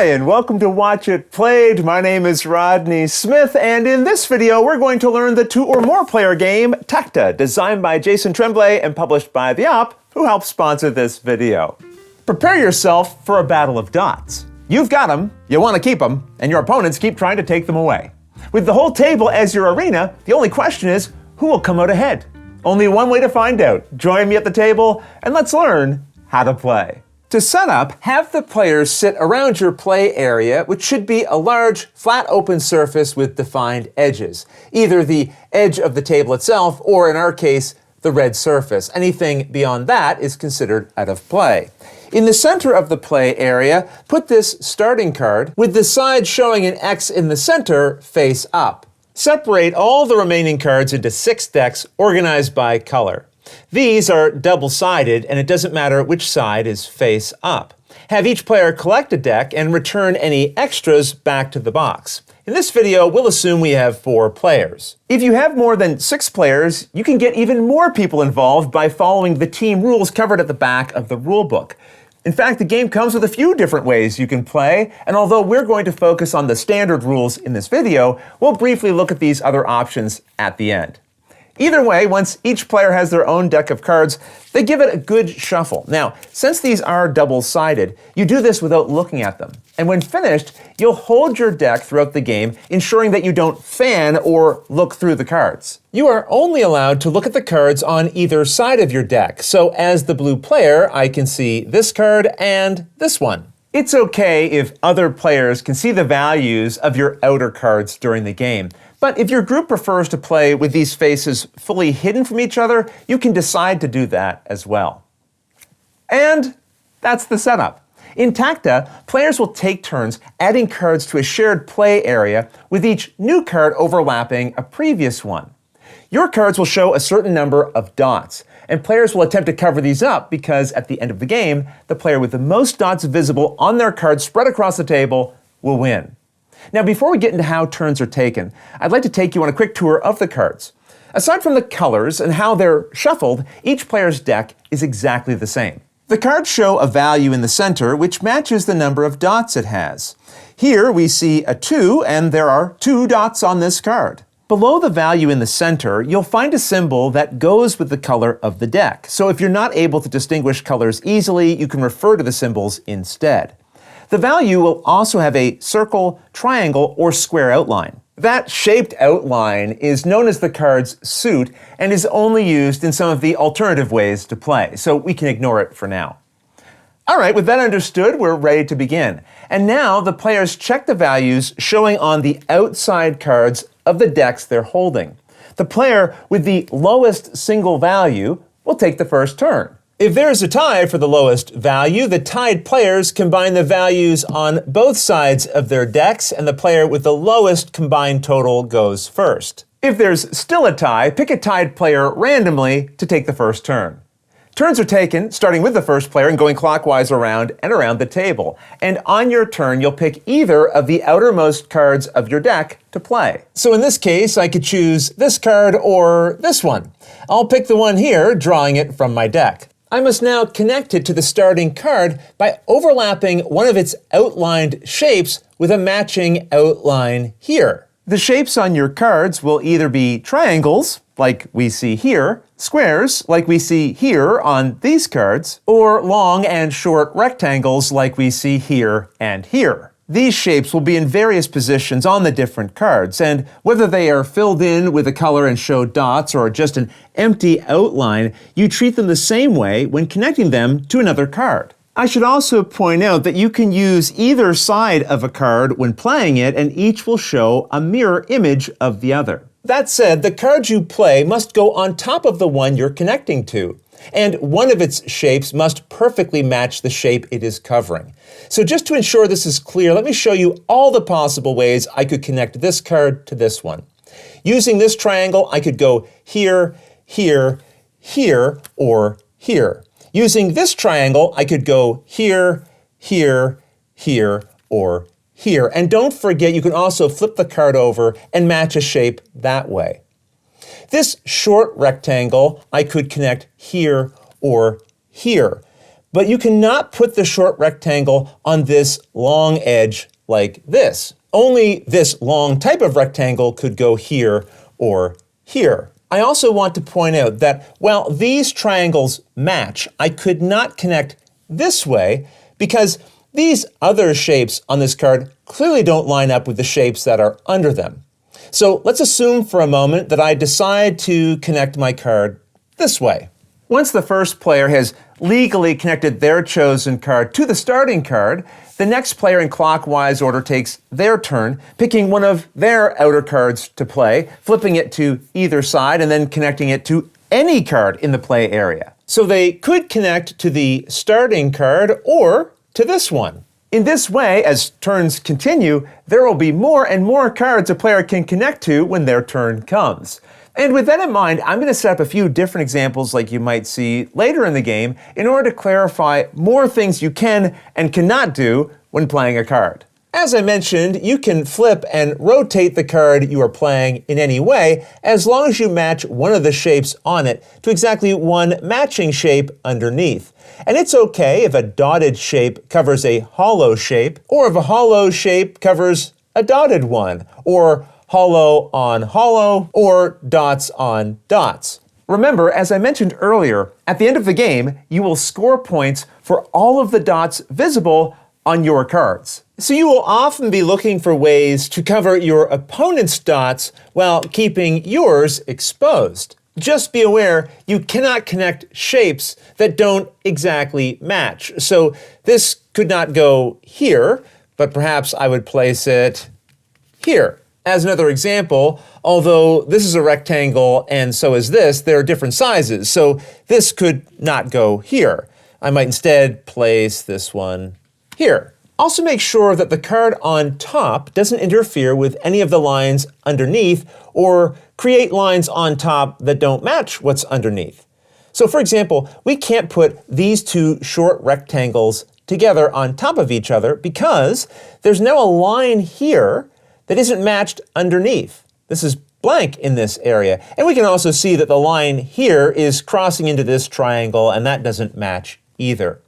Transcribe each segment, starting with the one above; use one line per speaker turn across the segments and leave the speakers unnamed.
Hi, and welcome to Watch It Played. My name is Rodney Smith, and in this video, we're going to learn the 2 or more player game, Tacta, designed by Jason Tremblay and published by The Op, who helped sponsor this video. Prepare yourself for a battle of dots. You've got them, you want to keep them, and your opponents keep trying to take them away. With the whole table as your arena, the only question is, who will come out ahead? Only one way to find out. Join me at the table, and let's learn how to play. To set up, have the players sit around your play area, which should be a large, flat open surface with defined edges. Either the edge of the table itself, or in our case, the red surface. Anything beyond that is considered out of play. In the center of the play area, put this starting card, with the side showing an X in the center, face up. Separate all the remaining cards into 6 decks organized by color. These are double-sided, and it doesn't matter which side is face up. Have each player collect a deck and return any extras back to the box. In this video, we'll assume we have 4 players. If you have more than 6 players, you can get even more people involved by following the team rules covered at the back of the rulebook. In fact, the game comes with a few different ways you can play, and although we're going to focus on the standard rules in this video, we'll briefly look at these other options at the end. Either way, once each player has their own deck of cards, they give it a good shuffle. Now, since these are double-sided, you do this without looking at them. And when finished, you'll hold your deck throughout the game, ensuring that you don't fan or look through the cards. You are only allowed to look at the cards on either side of your deck. So as the blue player, I can see this card and this one. It's okay if other players can see the values of your outer cards during the game. But if your group prefers to play with these faces fully hidden from each other, you can decide to do that as well. And that's the setup. In Tacta, players will take turns adding cards to a shared play area, with each new card overlapping a previous one. Your cards will show a certain number of dots, and players will attempt to cover these up because at the end of the game, the player with the most dots visible on their card spread across the table will win. Now, before we get into how turns are taken, I'd like to take you on a quick tour of the cards. Aside from the colors and how they're shuffled, each player's deck is exactly the same. The cards show a value in the center which matches the number of dots it has. Here we see a 2, and there are 2 dots on this card. Below the value in the center, you'll find a symbol that goes with the color of the deck. So if you're not able to distinguish colors easily, you can refer to the symbols instead. The value will also have a circle, triangle, or square outline. That shaped outline is known as the card's suit and is only used in some of the alternative ways to play, so we can ignore it for now. All right, with that understood, we're ready to begin. And now the players check the values showing on the outside cards of the decks they're holding. The player with the lowest single value will take the first turn. If there's a tie for the lowest value, the tied players combine the values on both sides of their decks, and the player with the lowest combined total goes first. If there's still a tie, pick a tied player randomly to take the first turn. Turns are taken, starting with the first player and going clockwise around and around the table. And on your turn, you'll pick either of the outermost cards of your deck to play. So in this case, I could choose this card or this one. I'll pick the one here, drawing it from my deck. I must now connect it to the starting card by overlapping one of its outlined shapes with a matching outline here. The shapes on your cards will either be triangles, like we see here, squares, like we see here on these cards, or long and short rectangles like we see here and here. These shapes will be in various positions on the different cards, and whether they are filled in with a color and show dots or just an empty outline, you treat them the same way when connecting them to another card. I should also point out that you can use either side of a card when playing it, and each will show a mirror image of the other. That said, the card you play must go on top of the one you're connecting to, and one of its shapes must perfectly match the shape it is covering. So just to ensure this is clear, let me show you all the possible ways I could connect this card to this one. Using this triangle, I could go here, here, here, or here. Using this triangle, I could go here, here, here, or here. And don't forget, you can also flip the card over and match a shape that way. This short rectangle, I could connect here or here. but you cannot put the short rectangle on this long edge like this. Only this long type of rectangle could go here or here. I also want to point out that while these triangles match, I could not connect this way because these other shapes on this card clearly don't line up with the shapes that are under them. So let's assume for a moment that I decide to connect my card this way. Once the first player has legally connected their chosen card to the starting card, the next player in clockwise order takes their turn, picking one of their outer cards to play, flipping it to either side, and then connecting it to any card in the play area. So they could connect to the starting card or to this one. In this way, as turns continue, there will be more and more cards a player can connect to when their turn comes. And with that in mind, I'm going to set up a few different examples like you might see later in the game in order to clarify more things you can and cannot do when playing a card. As I mentioned, you can flip and rotate the card you are playing in any way as long as you match one of the shapes on it to exactly one matching shape underneath. And it's okay if a dotted shape covers a hollow shape, or if a hollow shape covers a dotted one, or hollow on hollow, or dots on dots. Remember, as I mentioned earlier, at the end of the game, you will score points for all of the dots visible on your cards. So you will often be looking for ways to cover your opponent's dots while keeping yours exposed. Just be aware you cannot connect shapes that don't exactly match. So this could not go here, but perhaps I would place it here. As another example, although this is a rectangle and so is this, they're different sizes. So this could not go here. I might instead place this one here. Also make sure that the card on top doesn't interfere with any of the lines underneath or create lines on top that don't match what's underneath. So for example, we can't put these two short rectangles together on top of each other because there's now a line here that isn't matched underneath. This is blank in this area. And we can also see that the line here is crossing into this triangle, and that doesn't match either.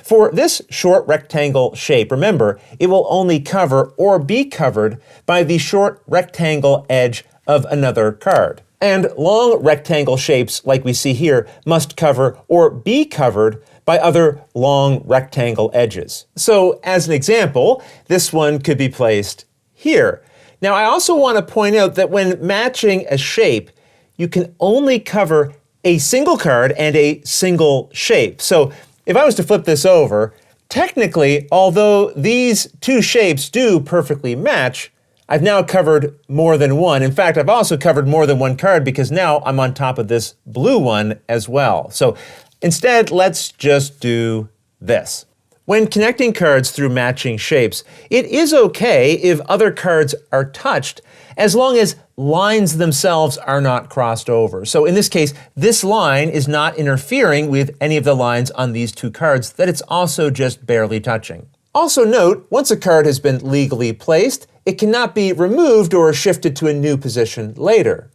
For this short rectangle shape, remember, it will only cover or be covered by the short rectangle edge of another card. And long rectangle shapes, like we see here, must cover or be covered by other long rectangle edges. So as an example, this one could be placed here. Now I also want to point out that when matching a shape, you can only cover a single card and a single shape. So if I was to flip this over, technically, although these two shapes do perfectly match, I've now covered more than one. In fact, I've also covered more than one card because now I'm on top of this blue one as well. So instead, let's just do this. When connecting cards through matching shapes, it is okay if other cards are touched as long as lines themselves are not crossed over. So in this case, this line is not interfering with any of the lines on these two cards that it's also just barely touching. Also note, once a card has been legally placed, it cannot be removed or shifted to a new position later.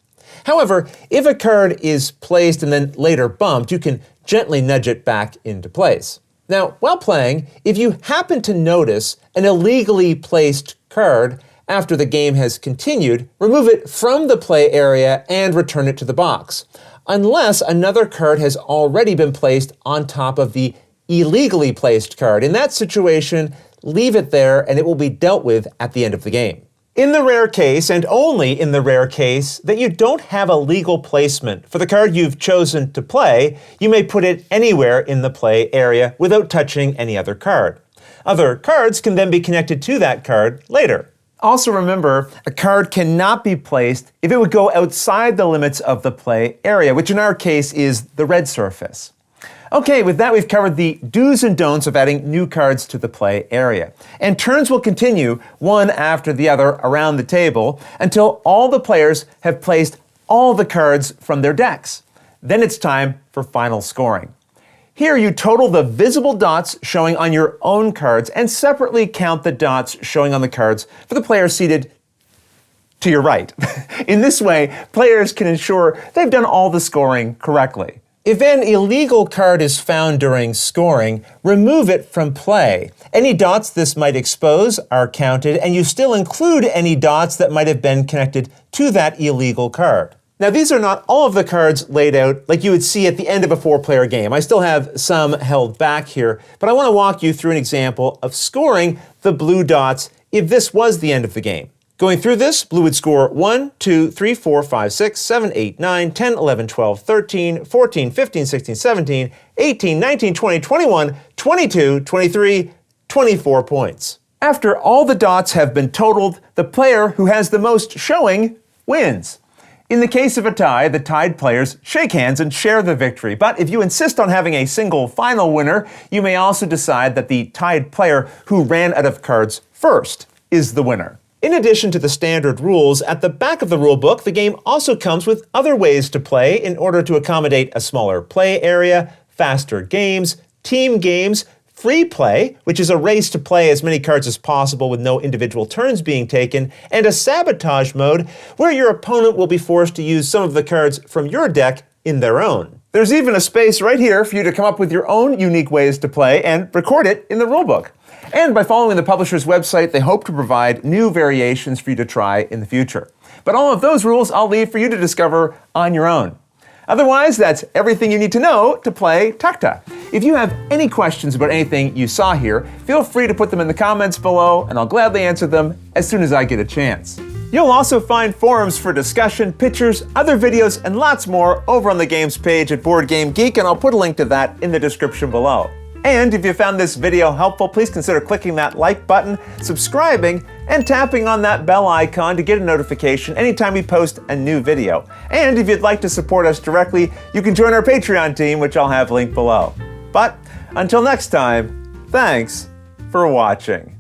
However, if a card is placed and then later bumped, you can gently nudge it back into place. Now, while playing, if you happen to notice an illegally placed card after the game has continued, remove it from the play area and return it to the box, unless another card has already been placed on top of the illegally placed card. In that situation, leave it there and it will be dealt with at the end of the game. In the rare case, and only in the rare case, that you don't have a legal placement for the card you've chosen to play, you may put it anywhere in the play area without touching any other card. Other cards can then be connected to that card later. Also remember, a card cannot be placed if it would go outside the limits of the play area, which in our case is the red surface. Okay, with that we've covered the do's and don'ts of adding new cards to the play area. And turns will continue one after the other around the table until all the players have placed all the cards from their decks. Then it's time for final scoring. Here you total the visible dots showing on your own cards and separately count the dots showing on the cards for the players seated to your right. In this way, players can ensure they've done all the scoring correctly. If an illegal card is found during scoring, remove it from play. Any dots this might expose are counted, and you still include any dots that might have been connected to that illegal card. Now, these are not all of the cards laid out like you would see at the end of a 4-player game. I still have some held back here, but I want to walk you through an example of scoring the blue dots if this was the end of the game. Going through this, blue would score 1, 2, 3, 4, 5, 6, 7, 8, 9, 10, 11, 12, 13, 14, 15, 16, 17, 18, 19, 20, 21, 22, 23, 24 points. After all the dots have been totaled, the player who has the most showing wins. In the case of a tie, the tied players shake hands and share the victory. But if you insist on having a single final winner, you may also decide that the tied player who ran out of cards first is the winner. In addition to the standard rules, at the back of the rulebook, the game also comes with other ways to play in order to accommodate a smaller play area, faster games, team games, free play, which is a race to play as many cards as possible with no individual turns being taken, and a sabotage mode, where your opponent will be forced to use some of the cards from your deck in their own. There's even a space right here for you to come up with your own unique ways to play and record it in the rulebook. And by following the publisher's website, they hope to provide new variations for you to try in the future. But all of those rules I'll leave for you to discover on your own. Otherwise, that's everything you need to know to play Tacta. If you have any questions about anything you saw here, feel free to put them in the comments below, and I'll gladly answer them as soon as I get a chance. You'll also find forums for discussion, pictures, other videos, and lots more over on the games page at Board Game Geek, and I'll put a link to that in the description below. And if you found this video helpful, please consider clicking that like button, subscribing, and tapping on that bell icon to get a notification anytime we post a new video. And if you'd like to support us directly, you can join our Patreon team, which I'll have linked below. But until next time, thanks for watching.